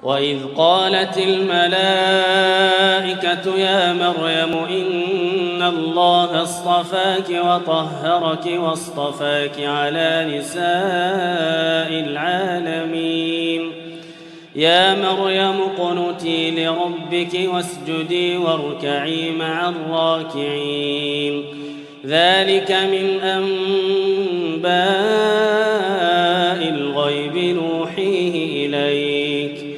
وإذ قالت الملائكة يا مريم إن الله اصطفاك وطهرك واصطفاك على نساء العالمين يا مريم اقنتي لربك واسجدي واركعي مع الراكعين ذلك من أنباء الغيب نوحيه إليك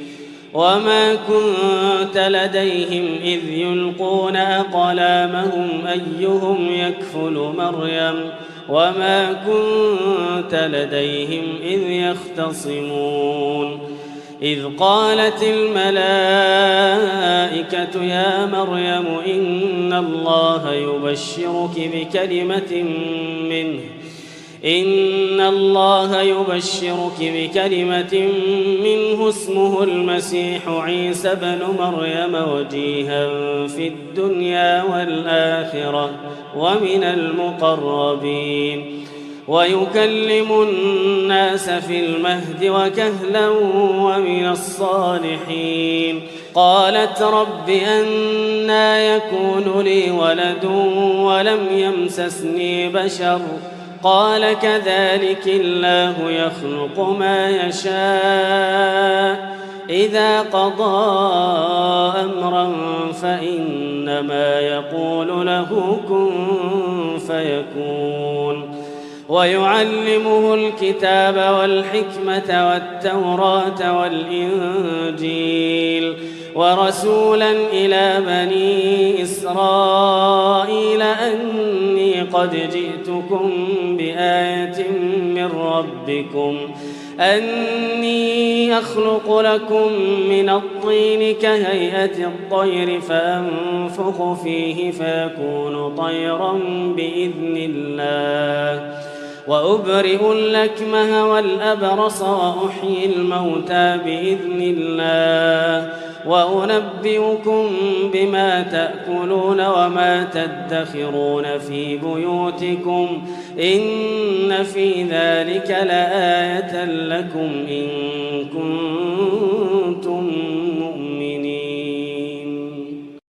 وما كنت لديهم إذ يلقون أقلامهم أيهم يكفل مريم وما كنت لديهم إذ يختصمون إذ قالت الملائكة يا مريم إن الله يبشرك بكلمة منه اسمه المسيح عيسى بن مريم وجيها في الدنيا والآخرة ومن المقربين ويكلم الناس في المهد وكهلا ومن الصالحين قالت رب أنى يكون لي ولد ولم يمسسني بشر قال كذلك الله يخلق ما يشاء إذا قضى أمرا فإنما يقول له كن فيكون ويعلمه الكتاب والحكمة والتوراة والإنجيل ورسولا إلى بني إسرائيل أني قد جئتكم بآية من ربكم أني أخلق لكم من الطين كهيئة الطير فأنفخ فيه فيكون طيرا بإذن الله وأبرئ الأكمه والأبرص وأحيي الموتى بإذن الله وأنبئكم بما تأكلون وما تدخرون في بيوتكم إن في ذلك لآية لكم إن كنتم